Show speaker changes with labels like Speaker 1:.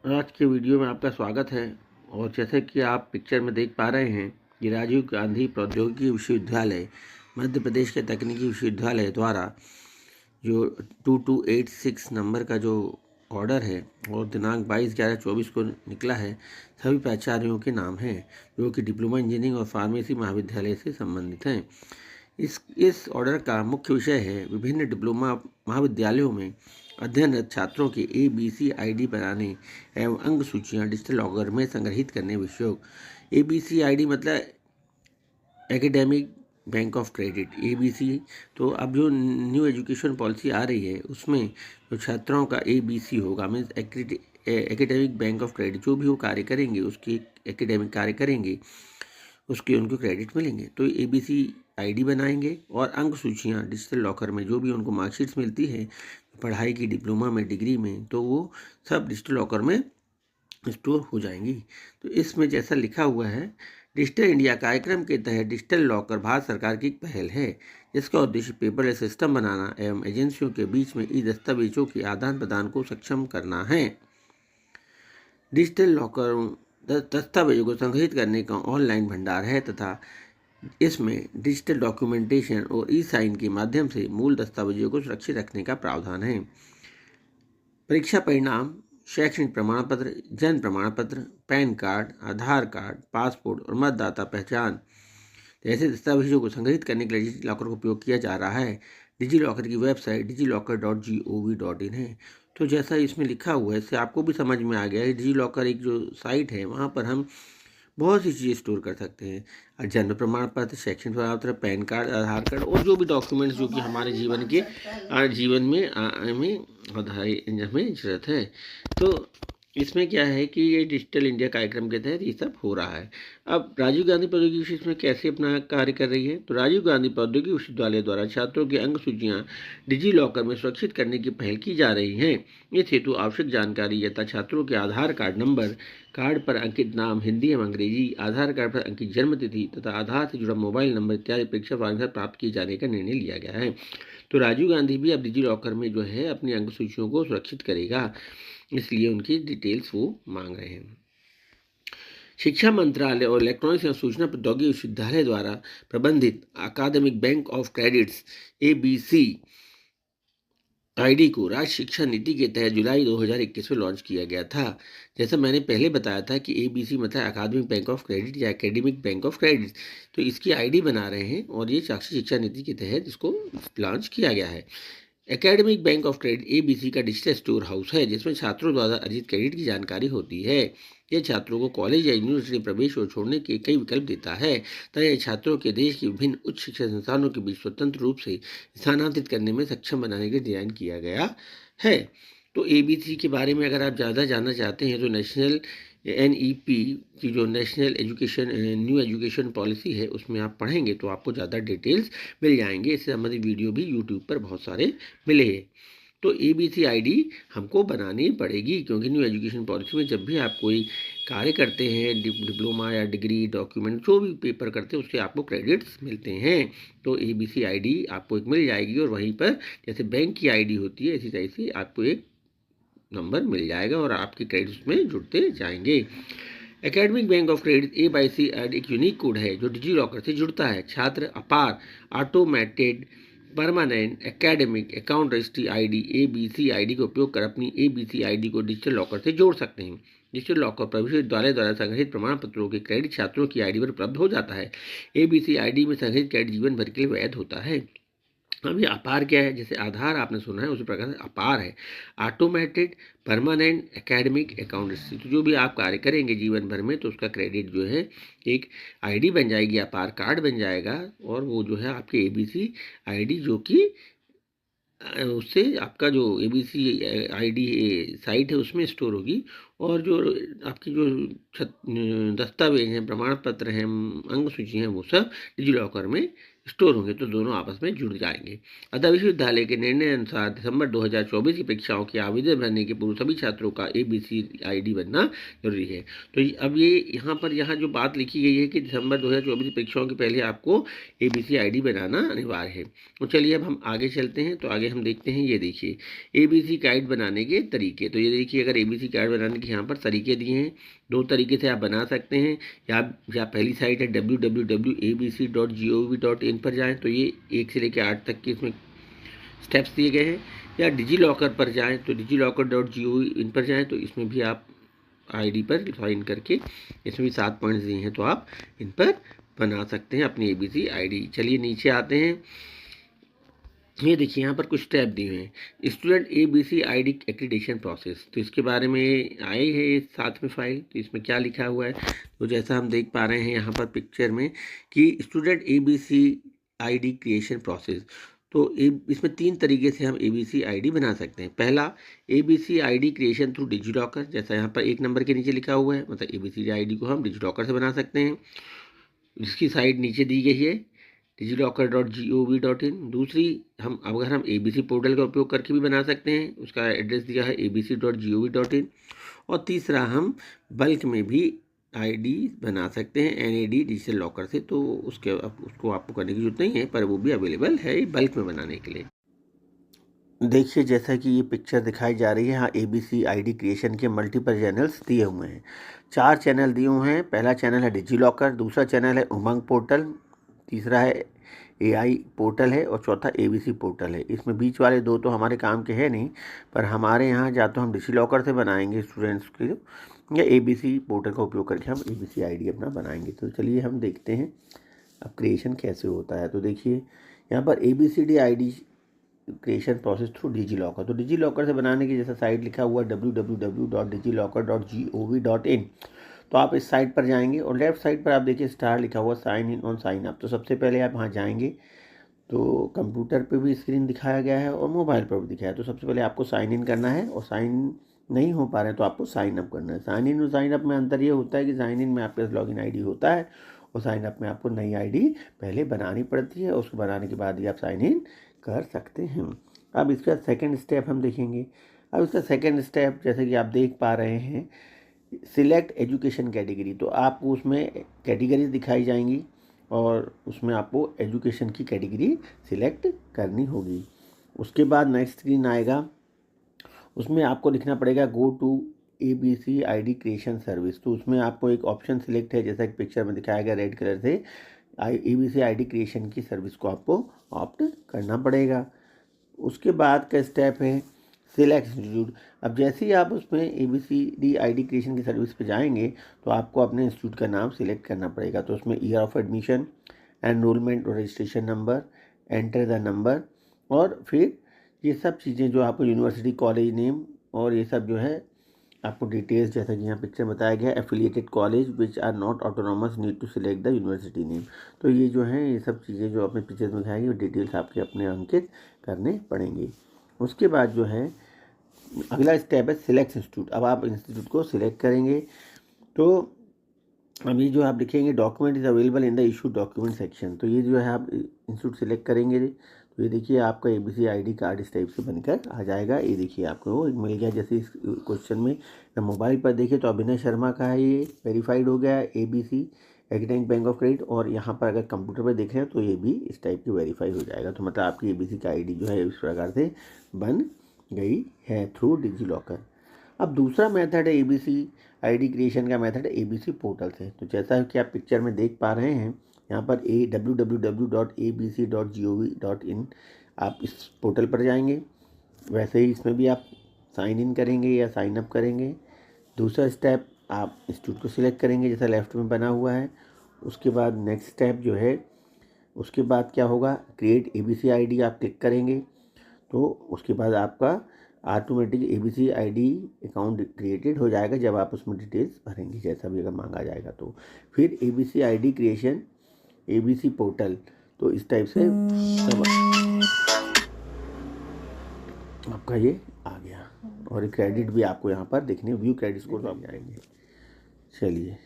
Speaker 1: आज के वीडियो में आपका स्वागत है। और जैसे कि आप पिक्चर में देख पा रहे हैं, ये राजीव गांधी प्रौद्योगिकी विश्वविद्यालय मध्य प्रदेश के तकनीकी विश्वविद्यालय द्वारा जो 2286 नंबर का जो ऑर्डर है और दिनांक 22/11/24 को निकला है, सभी प्राचार्यों के नाम हैं जो कि डिप्लोमा इंजीनियरिंग और फार्मेसी महाविद्यालय से संबंधित हैं। इस ऑर्डर का मुख्य विषय है विभिन्न डिप्लोमा महाविद्यालयों में अध्ययनरत छात्रों के ABC ID बनाने एवं अंक सूचियाँ डिजिटल लॉकर में संग्रहित करने विषयों। ABC ID मतलब academic bank of credit, ABC। तो अब जो न्यू एजुकेशन पॉलिसी आ रही है उसमें जो छात्रों का ABC होगा, means academic bank of credit, जो भी वो कार्य करेंगे उसकी एकेडमिक कार्य करेंगे उसके उनको क्रेडिट मिलेंगे। तो ABC ID बनाएंगे और अंक सूचियाँ डिजिटल लॉकर में जो भी उनको मार्कशीट्स मिलती है पढ़ाई की, डिप्लोमा में, डिग्री में, तो वो सब डिजिटल लॉकर में स्टोर हो जाएंगी। तो इसमें जैसा लिखा हुआ है, डिजिटल इंडिया कार्यक्रम के तहत डिजिटल लॉकर भारत सरकार की एक पहल है जिसका उद्देश्य पेपरलेस सिस्टम बनाना एवं एजेंसियों के बीच में ई दस्तावेजों के आदान प्रदान को सक्षम करना है। डिजिटल लॉकर दस्तावेजों को संग्रहित करने का ऑनलाइन भंडार है तथा इसमें डिजिटल डॉक्यूमेंटेशन और ई साइन के माध्यम से मूल दस्तावेजों को सुरक्षित रखने का प्रावधान है। परीक्षा परिणाम, शैक्षणिक प्रमाण पत्र, जन्म प्रमाण पत्र, पैन कार्ड, आधार कार्ड, पासपोर्ट और मतदाता पहचान जैसे दस्तावेजों को संग्रहित करने के लिए डिजी लॉकर का उपयोग किया जा रहा है। डिजी लॉकर की वेबसाइट digillocker.gov.in है। तो जैसा इसमें लिखा हुआ है, इससे आपको भी समझ में आ गया है। डिजी लॉकर एक जो साइट है वहाँ पर हम बहुत सी चीज़ें स्टोर कर सकते हैं, जन्म प्रमाण पत्र, शैक्षणिक प्रमाण पत्र, पैन कार्ड, आधार कार्ड और जो भी डॉक्यूमेंट्स जो कि हमारे जीवन में हमें ज़रूरत है। तो इसमें क्या है कि ये डिजिटल इंडिया कार्यक्रम के तहत ये सब हो रहा है। अब राजीव गांधी प्रौद्योगिकी विश्वविद्यालय इसमें कैसे अपना कार्य कर रही है, तो राजीव गांधी प्रौद्योगिकी विश्वविद्यालय द्वारा छात्रों की अंक सूचियाँ डिजी लॉकर में सुरक्षित करने की पहल की जा रही है। इस हेतु आवश्यक जानकारी यथा छात्रों के आधार कार्ड नंबर, कार्ड पर अंकित नाम हिंदी एवं अंग्रेजी, आधार कार्ड पर अंकित जन्म तिथि तथा आधार से जुड़ा मोबाइल नंबर इत्यादि परीक्षा फॉर्म प्राप्त किए जाने का निर्णय लिया गया है। तो राजीव गांधी भी अब डिजी लॉकर में जो है अपनी अंक सूचियों को सुरक्षित करेगा, इसलिए उनकी डिटेल्स वो मांग रहे हैं। शिक्षा मंत्रालय और इलेक्ट्रॉनिक्स एवं सूचना प्रौद्योगिकी विश्वविद्यालय द्वारा प्रबंधित अकादमिक bank of credits ABC ID को राज्य शिक्षा नीति के तहत जुलाई 2021 में लॉन्च किया गया था। जैसा मैंने पहले बताया था कि ABC मतलब अकादमिक बैंक ऑफ क्रेडिट या एकेडमिक बैंक ऑफ क्रेडिट, तो इसकी ID बना रहे हैं और ये राष्ट्रीय शिक्षा नीति के तहत इसको लॉन्च किया गया है। Academic bank of credit ABC का डिजिटल स्टोर हाउस है जिसमें छात्रों द्वारा अर्जित क्रेडिट की जानकारी होती है। यह छात्रों को कॉलेज या यूनिवर्सिटी प्रवेश और छोड़ने के कई विकल्प देता है तथा यह छात्रों के देश के विभिन्न उच्च शिक्षा संस्थानों के बीच स्वतंत्र रूप से स्थानांतरित करने में सक्षम बनाने के लिए डिजाइन किया गया है। तो ABC के बारे में अगर आप ज़्यादा जानना चाहते हैं तो नेशनल NEP की जो national education new education policy है उसमें आप पढ़ेंगे तो आपको ज़्यादा डिटेल्स मिल जाएंगे। इससे संबंधित वीडियो भी यूट्यूब पर बहुत सारे मिले हैं। तो ABC ID हमको बनानी पड़ेगी क्योंकि न्यू एजुकेशन पॉलिसी में जब भी आप कोई कार्य करते हैं, डिप्लोमा या डिग्री, डॉक्यूमेंट जो भी पेपर करते हैं उससे आपको क्रेडिट्स मिलते हैं। तो ABC ID आपको एक मिल जाएगी और वहीं पर जैसे बैंक की ID होती है इसी तरह से आपको एक नंबर मिल जाएगा और आपके क्रेडिट्स में जुड़ते जाएंगे। Academic bank of credit ABC एक यूनिक कोड है जो डिजी लॉकर से जुड़ता है। छात्र अपार automated permanent academic account registry ID ABC ID का उपयोग कर अपनी ABC ID को डिजिटल लॉकर से जोड़ सकते हैं। डिजिटल लॉकर पर विश्वविद्यालय द्वारा संग्रहित प्रमाण पत्रों के क्रेडिट छात्रों की ID पर उपलब्ध हो जाता है। ABC ID में संग्रहित क्रेडिट जीवन भर के लिए वैध होता है। अब ये अपार क्या है, जैसे आधार आपने सुना है उसी प्रकार से अपार है automated permanent academic account registry. तो जो भी आप कार्य करेंगे जीवन भर में तो उसका क्रेडिट जो है एक ID बन जाएगी, अपार कार्ड बन जाएगा और वो जो है आपके ABC ID जो कि उससे आपका जो ABC ID साइट है उसमें स्टोर होगी और जो आपकी जो दस्तावेज हैं, प्रमाण पत्र हैं, अंक सूची हैं, वो सब डिजी लॉकर में स्टोर होंगे तो दोनों आपस में जुड़ जाएंगे। अतः विश्वविद्यालय के निर्णय अनुसार दिसंबर 2024 की परीक्षाओं के आवेदन भरने के पूर्व सभी छात्रों का ABC ID बनना जरूरी है। तो अब ये यहाँ जो बात लिखी गई है कि दिसंबर 2024 की परीक्षाओं के पहले आपको ABC ID बनाना अनिवार्य है। तो चलिए अब हम आगे चलते हैं। तो आगे हम देखते हैं, ये देखिए ABC कार्ड बनाने के तरीके। तो ये देखिए, अगर ABC कार्ड बनाने की यहाँ पर तरीके दिए हैं, 2 तरीके से आप बना सकते हैं। या पहली साइट है www.abc.gov.in पर जाएँ तो ये 1 से लेकर 8 तक के इसमें स्टेप्स दिए गए हैं। या डिजीलॉकर पर जाएँ तो digillocker.gov.in पर जाएँ तो इसमें भी आप आईडी पर साइन करके इसमें भी 7 पॉइंट्स दिए हैं, तो आप इन पर बना सकते हैं अपनी एबीसी आईडी। चलिए नीचे आते हैं। ये देखिए यहाँ पर कुछ टैब दिए हुए हैं, student ABC ID accreditation process. तो इसके बारे में आई है ये साथ में फाइल। तो इसमें क्या लिखा हुआ है, तो जैसा हम देख पा रहे हैं यहाँ पर पिक्चर में कि student ABC ID creation process. तो इसमें 3 तरीके से हम एबीसी आईडी बना सकते हैं। पहला, ABC ID creation through DigiLocker, जैसा यहाँ पर 1 नंबर के नीचे लिखा हुआ है, मतलब एबीसी आईडी को हम डिजीलॉकर से बना सकते हैं, जिसकी साइट नीचे दी गई है digillocker.gov.in। दूसरी, अगर हम एबीसी पोर्टल का उपयोग करके भी बना सकते हैं, उसका एड्रेस दिया है abc.gov.in। और तीसरा, हम बल्क में भी आईडी बना सकते हैं एनएडी डिजिटल लॉकर से। तो उसको आपको करने की जरूरत नहीं है, पर वो भी अवेलेबल है बल्क में बनाने के लिए। देखिए जैसा कि ये पिक्चर दिखाई जा रही है, यहाँ एबीसी आईडी क्रिएशन के मल्टीपल चैनल्स दिए हुए हैं। 4 चैनल दिए हुए हैं। पहला चैनल है डिजीलॉकर, दूसरा चैनल है उमंग पोर्टल, तीसरा है एआई पोर्टल है और चौथा एबीसी पोर्टल है। इसमें बीच वाले 2 तो हमारे काम के हैं नहीं, पर हमारे यहाँ या तो हम डिजीलॉकर से बनाएंगे स्टूडेंट्स के, या एबीसी पोर्टल का उपयोग करके हम एबीसी आईडी अपना बनाएंगे। तो चलिए हम देखते हैं अब क्रिएशन कैसे होता है। तो देखिए यहाँ पर ABCD ID creation process through DigiLocker. तो डिजीलॉकर से बनाने की जैसा साइट लिखा हुआ www.digilocker.gov.in। तो आप इस साइट पर जाएंगे और लेफ्ट साइड पर आप देखिए स्टार लिखा हुआ sign in on sign up. तो सबसे पहले आप वहाँ जाएंगे तो कंप्यूटर पे भी स्क्रीन दिखाया गया है और मोबाइल पर भी दिखाया है। तो सबसे पहले आपको साइन इन करना है, और साइन नहीं हो पा रहे हैं तो आपको साइन अप करना है। साइन इन और साइन अप में अंतर ये होता है कि साइन इन में आपके पास लॉगिन आईडी होता है और साइन अप में आपको नई आईडी पहले बनानी पड़ती है, और उसको बनाने के बाद ही आप साइन इन कर सकते हैं। अब इसका सेकंड स्टेप हम देखेंगे। अब इसका सेकंड स्टेप जैसे कि आप देख पा रहे हैं, सिलेक्ट एजुकेशन कैटेगरी। तो आपको उसमें कैटेगरीज दिखाई जाएंगी और उसमें आपको एजुकेशन की कैटेगरी सिलेक्ट करनी होगी। उसके बाद नेक्स्ट स्क्रीन आएगा, उसमें आपको लिखना पड़ेगा go to ABC ID creation service. तो उसमें आपको एक ऑप्शन सिलेक्ट है, जैसा कि पिक्चर में दिखाया गया रेड कलर से, एबीसी आईडी क्रिएशन की सर्विस को आपको ऑप्ट करना पड़ेगा। उसके बाद का स्टेप है सिलेक्ट इंस्टीट्यूट। अब जैसे ही आप उसमें ABCD आईडी क्रिएशन की सर्विस पे जाएंगे तो आपको अपने इंस्टीट्यूट का नाम सिलेक्ट करना पड़ेगा। तो उसमें ईयर ऑफ एडमिशन, एनरोलमेंट और registration number, enter the number, और फिर ये सब चीज़ें जो आपको यूनिवर्सिटी कॉलेज नेम और ये सब जो है आपको डिटेल्स, जैसा कि यहाँ पिक्चर बताया गया, affiliated college which are not autonomous need to select the university name. तो ये जो है ये सब चीज़ें जो अपने पिक्चर में दिखाएंगे वो डिटेल्स आपके अपने अंकित करने पड़ेंगे। उसके बाद जो है अगला स्टेप है सिलेक्ट इंस्टीट्यूट। अब आप इंस्टीट्यूट को सिलेक्ट करेंगे तो अभी जो आप लिखेंगे document is available in the issue document section. तो ये जो है आप इंस्टीट्यूट सिलेक्ट करेंगे तो ये देखिए आपका एबीसी आईडी कार्ड इस टाइप से बनकर आ जाएगा। ये देखिए आपको वो मिल गया। जैसे इस क्वेश्चन में मोबाइल पर देखिए तो अभिनय शर्मा का है, ये वेरीफाइड हो गया एबीसी एग्रीडेंट बैंक ऑफ क्रेडिट। और यहाँ पर अगर कंप्यूटर पर देख रहे हैं तो ये भी इस टाइप की वेरीफाई हो जाएगा। तो मतलब आपकी एबीसी का आईडी जो है इस प्रकार से बन गई है थ्रू डिजीलॉकर। अब दूसरा मेथड है एबीसी आईडी क्रिएशन का मेथड है एबीसी पोर्टल से। तो जैसा कि आप पिक्चर में देख पा रहे हैं यहाँ पर www.abc.gov.in आप इस पोर्टल पर जाएंगे। वैसे ही इसमें भी आप साइन इन करेंगे या साइन अप करेंगे। दूसरा स्टेप आप इंस्टीट्यूट को सिलेक्ट करेंगे जैसा लेफ्ट में बना हुआ है। उसके बाद नेक्स्ट स्टेप जो है उसके बाद क्या होगा, क्रिएट एबीसी आईडी आप क्लिक करेंगे तो उसके बाद आपका automatic ABC ID account created हो जाएगा जब आप उसमें डिटेल्स भरेंगे, जैसा भी अगर मांगा जाएगा तो। फिर ABC ID creation ABC portal, तो इस टाइप से सब आपका ये आ गया। और क्रेडिट भी आपको यहाँ पर देखने, व्यू क्रेडिट स्कोर तो आप जाएंगे। चलिए।